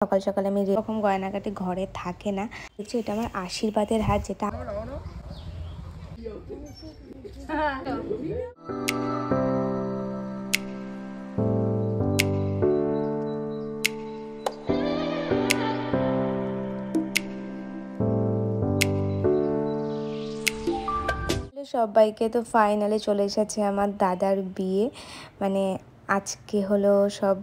সকাল সকাল আমি এরকম গয়নাগাটি ঘরে থাকে না, দেখছি এটা আমার আশীর্বাদের হাত, যেটা সবাইকে। তো ফাইনালি চলে এসেছে আমার দাদার বিয়ে, মানে আজকে হলো সব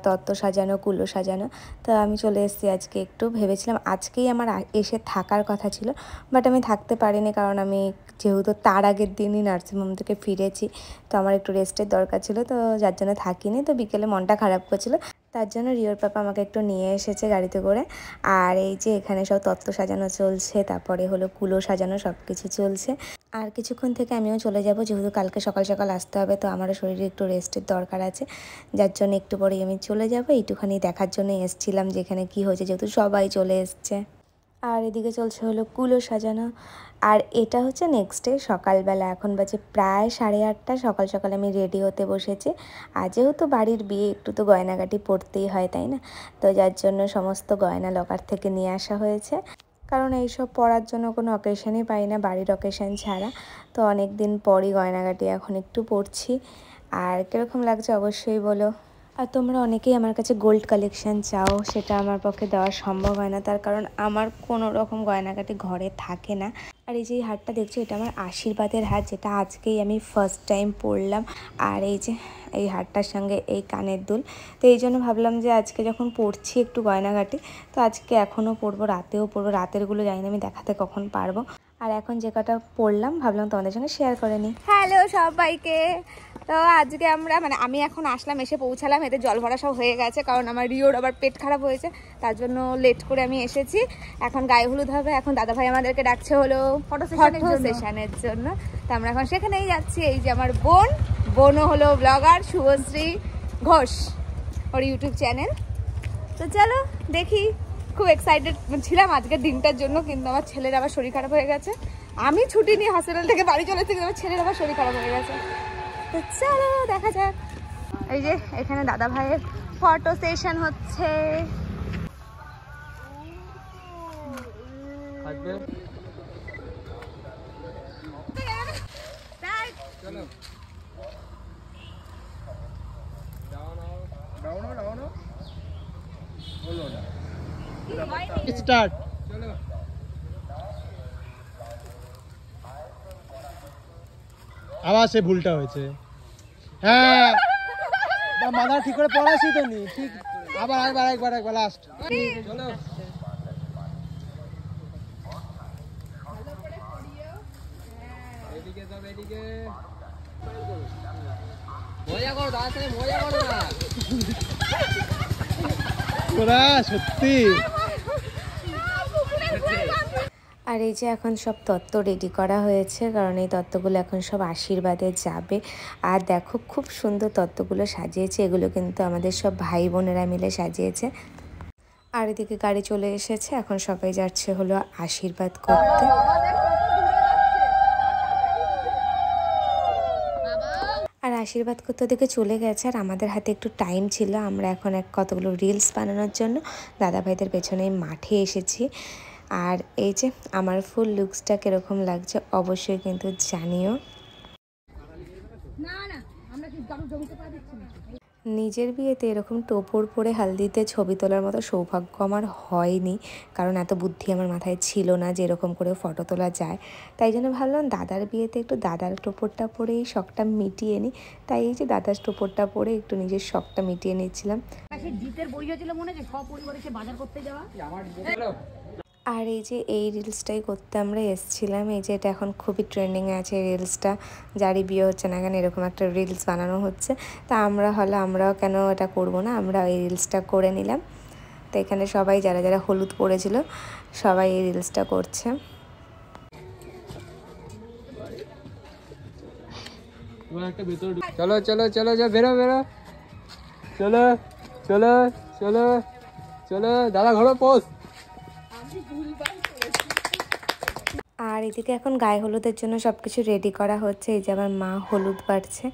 তত্ত্ব সাজানো, কুলো সাজানো। তো আমি চলে এসেছি আজকে। একটু ভেবেছিলাম আজকেই আমার এসে থাকার কথা ছিল, বাট আমি থাকতে পারিনি, কারণ আমি যেহেতু তার আগের দিনই নার্সিংহোম থেকে ফিরেছি, তো আমার একটু রেস্টের দরকার ছিল, তো যার জন্য থাকিনি। তো বিকেলে মনটা খারাপ করছিল, তার জন্য রিওর পাপা আমাকে একটু নিয়ে এসেছে গাড়িতে করে। আর এই যে এখানে সব তত্ত্ব সাজানো চলছে, তারপরে হলো কুলো সাজানো, সব কিছু চলছে। আর কিছুক্ষণ থেকে আমিও চলে যাব, যেহেতু কালকে সকাল সকাল আসতে হবে, তো আমারও শরীরে একটু রেস্টের দরকার আছে, যার জন্য একটু পরেই আমি চলে যাব। এইটুখানি দেখার জন্য এসছিলাম যেখানে কি হয়েছে, যেহেতু সবাই চলে এসছে। আর এদিকে চলছে হলো কুলো সাজানো। আর এটা হচ্ছে নেক্সট ডে সকালবেলা, এখন বাজে প্রায় 8:30। সকাল সকাল আমি রেডি হতে বসেছি। আর যেহেতু বাড়ির বিয়ে, একটু তো গয়নাগাটি পরতেই হয়, তাই না? তো যার জন্য সমস্ত গয়না লকার থেকে নিয়ে আসা হয়েছে, কারণ এইসব পরার জন্য কোনো অকেশনই পাই না বাড়ির অকেশন ছাড়া। তো অনেক দিন পরই গয়নাগাটি এখন একটু পরছি। আর কীরকম লাগছে অবশ্যই বলো। আর তোমরা অনেকেই আমার কাছে গোল্ড কালেকশান চাও, সেটা আমার পক্ষে দেওয়া সম্ভব হয় না, তার কারণ আমার কোনো রকম গয়নাগাটি ঘরে থাকে না। আর এই যে এই হারটা দেখছো, এটা আমার আশীর্বাদের হার, যেটা আজকেই আমি ফার্স্ট টাইম পরলাম। আর এই যে এই হারটার সঙ্গে এই কানের দুল, তো এই জন্য ভাবলাম যে আজকে যখন পরছি একটু গয়নাগাটি, তো আজকে এখনও পরবো, রাতেও পরবো। রাতেরগুলো জানি না আমি দেখাতে কখন পারবো। আর এখন যে কটা পরলাম ভাবলাম তোমাদের সঙ্গে শেয়ার করে নিই। হ্যালো সবাইকে। তো আজকে আমরা আমি এখন আসলাম, এসে পৌঁছালাম, এতে জল ভরা সব হয়ে গেছে, কারণ আমার রিওর আবার পেট খারাপ হয়েছে, তার জন্য লেট করে আমি এসেছি। এখন গায়ে হলুদ হবে, এখন দাদাভাই আমাদেরকে ডাকছে হলো ফটো সেশনের জন্য। তো আমরা এখন সেখানেই যাচ্ছি। এই যে আমার বোনও হলো ব্লগার, শুভশ্রী ঘোষ, ওর ইউটিউব চ্যানেল। তো চলো দেখি। খুব এক্সাইটেড ছিলাম আজকের দিনটার জন্য, কিন্তু আমার ছেলের আবার শরীর খারাপ হয়ে গেছে। আমি ছুটি নিয়ে হসপিটাল থেকে বাড়ি চলে এসেছি, কিন্তু আমার ছেলের আবার শরীর খারাপ হয়ে গেছে। তো চলো দেখা যাক। এই যে এখানে দাদা ভাইয়ের ফটো সেশন হচ্ছে। স্টার্ট। আবার সে ভুলটা হয়েছে। হ্যাঁ, মাথা ঠিক করে পড়াছি তো নি, ঠিক। আবার একবার লাস্ট। চলো। এদিকে যাও, এদিকে মজা করো, দাদা সাথে মজা করো না ওরা, সত্যি। আর এই যে এখন সব তত্ত্ব রেডি করা হয়েছে, কারণ এই তত্ত্বগুলো এখন সব আশীর্বাদে যাবে। আর দেখো খুব সুন্দর তত্ত্বগুলো সাজিয়েছে, এগুলো কিন্তু আমাদের সব ভাই বোনেরা মিলে সাজিয়েছে। আর এদিকে গাড়ি চলে এসেছে, এখন সবাই যাচ্ছে হলো আশীর্বাদ করতে। আর আশীর্বাদ করতে ওদিকে চলে গেছে, আর আমাদের হাতে একটু টাইম ছিল। আমরা এখন কতগুলো রিলস বানানোর জন্য দাদাভাইদের পেছনে মাঠে এসেছি। আর এই যে আমার ফুল লুকসটা কীরকম লাগছে অবশ্যই কিন্তু জানিও। নিজের বিয়েতে এরকম টোপর পরে হালদিতে ছবি তোলার মতো সৌভাগ্য আমার হয়নি, কারণ এত বুদ্ধি আমার মাথায় ছিল না যে এরকম করে ফটো তোলা যায়। তাই জন্য ভাবলাম দাদার বিয়েতে একটু দাদার টোপরটা পরে এই শখটা মিটিয়ে নিই। তাই এই যে দাদার টোপরটা পরে একটু নিজের শখটা মিটিয়ে নিচ্ছিলাম। আর এই যে এই রিলসটাই করতে আমরা এসেছিলাম। এই যে এটা এখন খুবই ট্রেন্ডিংয়ে আছে এই রিলসটা, যারই বিয়ে হচ্ছে না কেন এরকম একটা রিলস বানানো হচ্ছে। তা আমরাও কেন এটা করব না, আমরা এই রিলসটা করে নিলাম। তো এখানে সবাই যারা যারা হলুদ পরেছিল সবাই এই রিলসটা করছে। চলো চলো চলো, বেরো বেরো, চলো চলো চলো চলো, দাদা ঘোরো পোস্ট। আর এদিকে এখন গায়ে হলুদের জন্য সব কিছু রেডি করা হচ্ছে। এই যে আমার মা হলুদ বাড়ছে,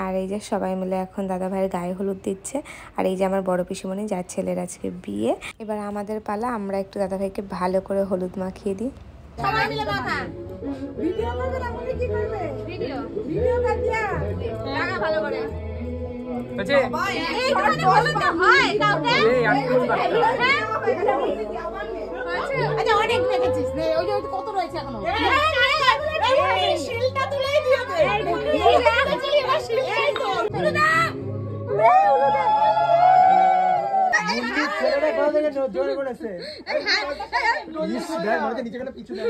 আর এই যে সবাই মিলে এখন দাদা ভাইয়ের গায়ে হলুদ দিচ্ছে। আর এই যে আমার বড় পিসিমণি, যার ছেলের আজকে বিয়ে। এবার আমাদের পালা, আমরা একটু দাদা ভাইকে ভালো করে হলুদ মাখিয়ে দিই। সবাই মিলে মাখা। ভিডিও করবে না, বলে কি করবে? ভিডিও কাটিয়া লাগা ভালো করে। আচ্ছা এই তোমাদের হলুদ তো হয় কাউকে? এই আটকে আচ্ছা অনেক মেখেছিস নে, ওই যে কত রয়েছে এখনো? এই শিলটা তুলেই দিও দে। এবার শিলটাই তো তুলে দাও। ছেলেটা কোথা থেকে জোরে করেছে? ইস, দেখ, মনে হচ্ছে নিচে গেলে পিছু দেয়।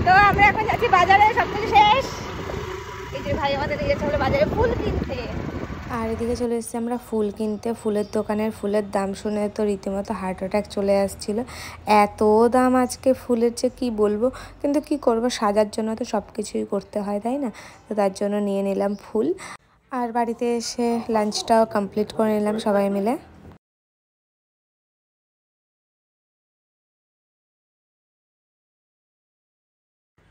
তো আমরা এখন যাচ্ছি বাজারে, সবকিছু শেষ। এই যে ভাই আমাদের নিয়ে যাচ্ছে হলো বাজারে ফুল কিনতে। আর এদিকে চলে এসেছি আমরা ফুল কিনতে। ফুলের দোকানের ফুলের দাম শুনে তো রীতিমতো হার্ট অ্যাটাক চলে আসছিল। এত দাম আজকে ফুলের, যে কি বলবো। কিন্তু কি করব, সাজার জন্য তো সব কিছুই করতে হয়, তাই না? তো তার জন্য নিয়ে নিলাম ফুল। আর বাড়িতে এসে লাঞ্চটাও কমপ্লিট করে নিলাম সবাই মিলে।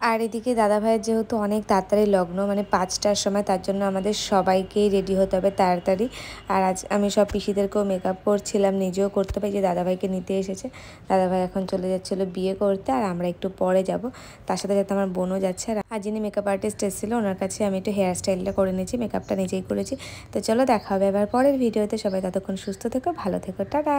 আর এদিকে দাদা ভাইয়ের যেহেতু অনেক তাড়াতাড়ি লগ্ন, মানে 5টার সময়, তার জন্য আমাদের সবাইকেই রেডি হতে হবে তাড়াতাড়ি। আর আজ আমি সব পিসিদেরকেও মেকআপ করছিলাম, নিজেও করতে পারি, যে দাদাভাইকে নিতে এসেছে। দাদাভাই এখন চলে যাচ্ছিলো বিয়ে করতে, আর আমরা একটু পরে যাব। তার সাথে সাথে আমার বোনও যাচ্ছে। আর যিনি মেকআপ আর্টিস্ট এসেছিলো, ওনার কাছে আমি একটু হেয়ার স্টাইলটা করে নিয়েছি, মেকআপটা নিজেই করেছি। তো চলো দেখা হবে এবার পরের ভিডিওতে। সবাই ততক্ষণ সুস্থ থেকো, ভালো থেকো, টাটা।